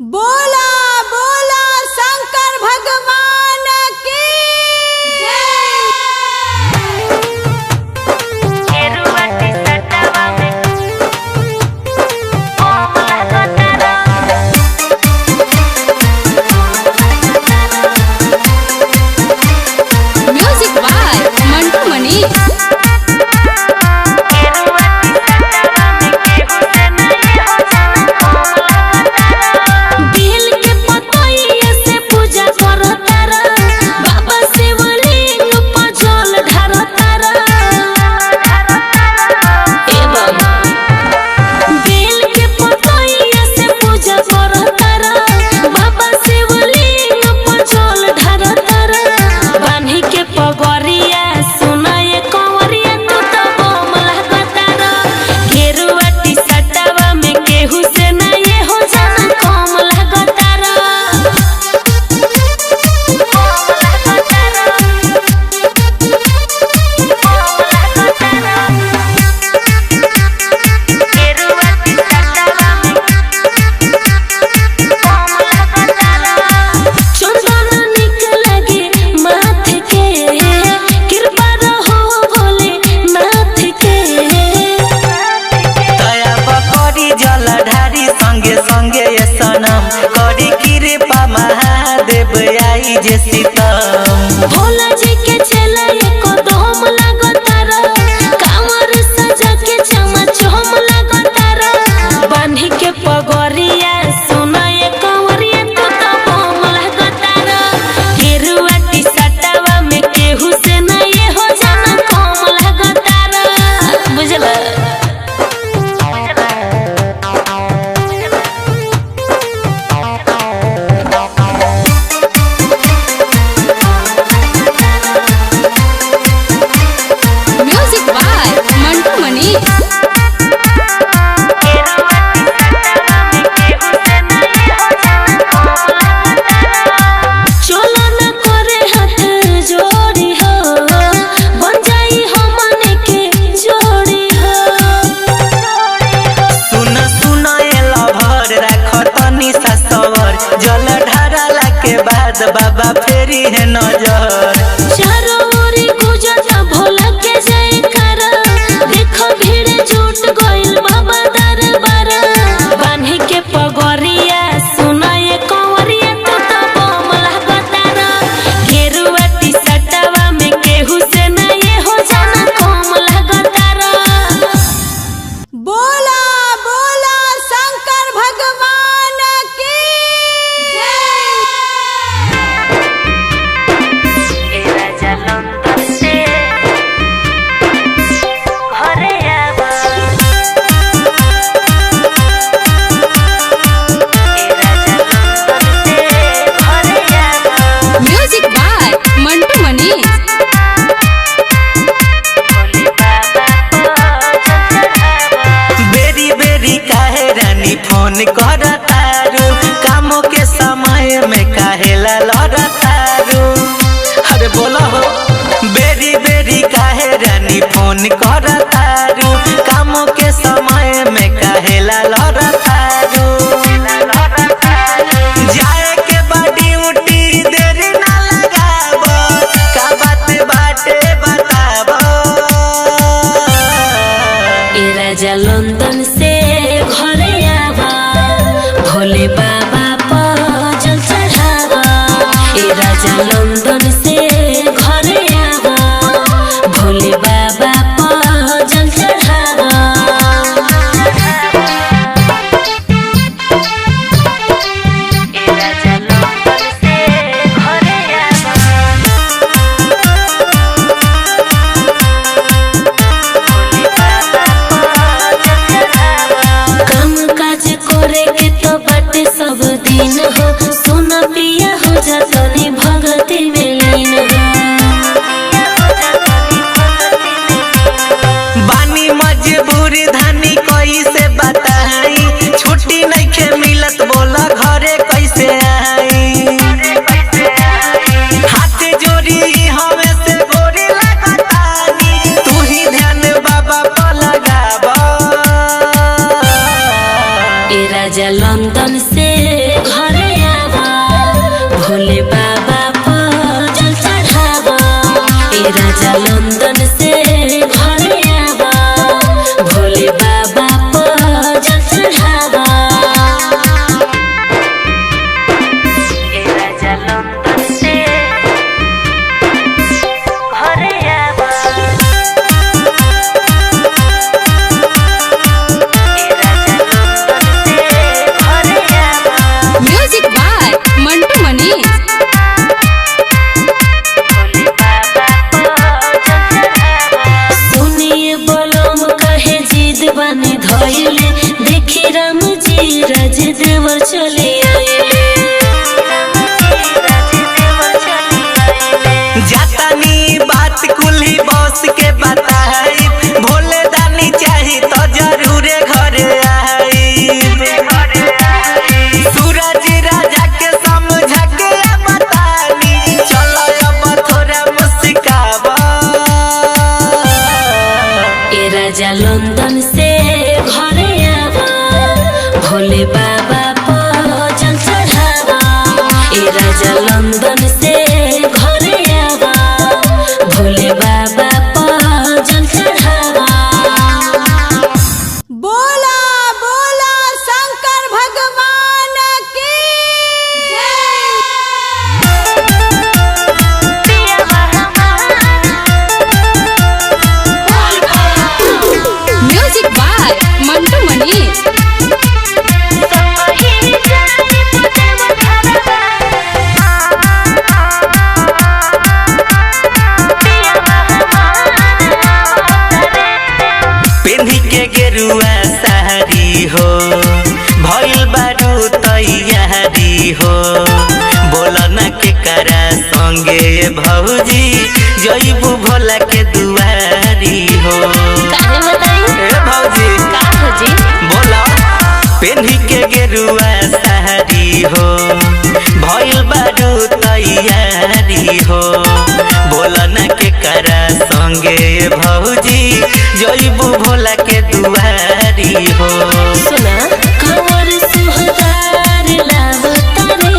बोला बोला शंकर भगवान की म्यूजिक बाय मंटू मनी। करी कृपा महादेव आई जे सीतम भोला जी के चला एको दोम लगतार कांवर सजा के चमा चोम लगतार बांधी के पगोरिया सुना ये कंवरिया तो बम लगतार गेरुआ टी सटावा में केहू से ना ये हो जाना कम लगतार बुझला। म्यूजिक बाय मंटू मनी। जल ढारला के बाद बाबा फेरी है नजर चारों ओरी गुजर भोला के जयकार देखो भीड़ जुट गइल बाबा दरबार बांधी के पगोरिया सुना ये कंवरिया तो बम लगतार गेरुआ टी सटावा में केहू से ना ये हो जाना कम लगतार। बोला बोला शंकर भगवान की म्यूजिक बाय मंटू मनी। बेरी बेरी काहे रानी फोन करतारू कामों के समय में काहे ला लड़तारू अरे बोला हो बेरी बेरी काहे रानी फोन करतारू कामों के समय में काहे ला लड़तारू जाए के बाडी उठी देरी ना लगाबो का बात बाटे बताबो ए राजा लंदन से घरे आवा भोले बाबा पर जल चढ़ावा लंदन से घरे आवा भोले बाबा पर जल चढ़ावा। बोला बोला शंकर भगवान की म्यूजिक बाय मंटू मनीष। पेन्ही के गेरुआ साड़ी हो भइल बारू तैयारी हो बोला ना के करा संगे भौजी जइबू भोला के दुआरी हो। ए भौजी बोला पेन्ही के गेरुआ साड़ी हो भइल बारू तैयारी हो बोला ना के करा संगे भौजी जइबू भोला के दुआरी हो। सुना कंवर सुहदार लावतारे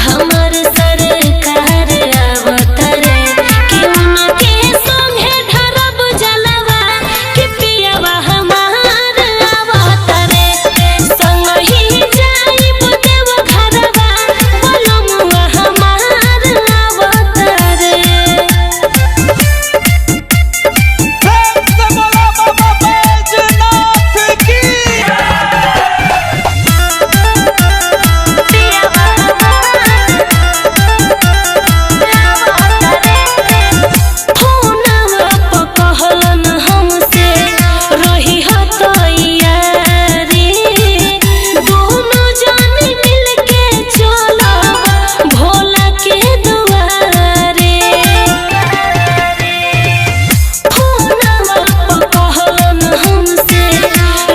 हमर सरकार आवतारे कि उनके संगे ढरब जलवा कि पियवा हमार आवतारे संगही जाइब देव घरवा बोलमुआ हमार आवतारे। फोनवा प कहलन हमसे रही हतैयारी दोनों जन मिलके चलब भोला के दुआरे। फोनवा प कहलन हमसे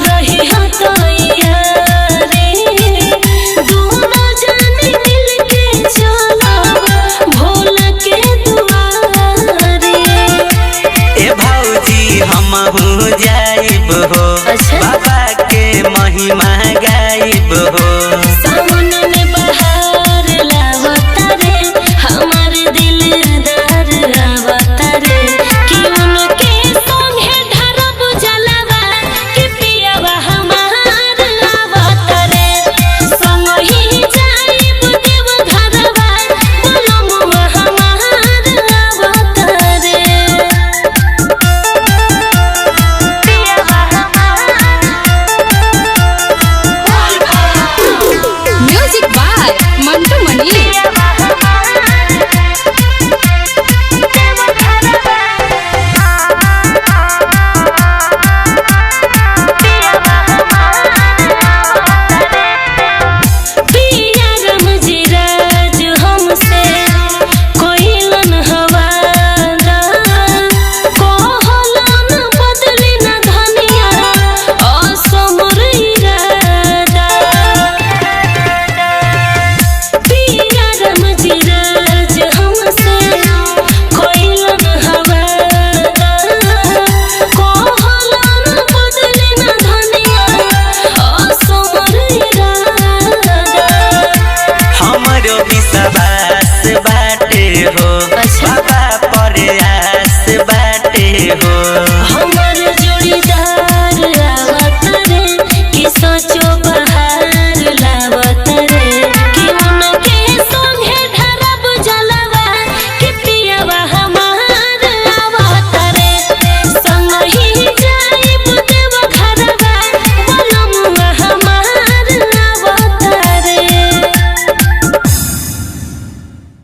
रही हतैयारी दोनों जन मिलके चलब भोला के दुआरे। ए भौजी हमहू जाइब हो अच्छा। बाबा के महिमा गाइब हो। सावन में बहार लावतारे हमार दिलदार आवतारे कि उनके संगे ढरब जलवा कि पियवा हमार आवतारे संगही जाइब देव घरवा बोलमुआ हमार आवतारे। Music by Mantu Manish. पिया रमजीराज हमसे कोइलन हवाला कहलन बदली न धनिया असमर इरादा। पिया रमजीराज हमसे कोइलन हवाला कहलन बदली न धनिया असमर इरादा। हमरो विश्वास बाटे हो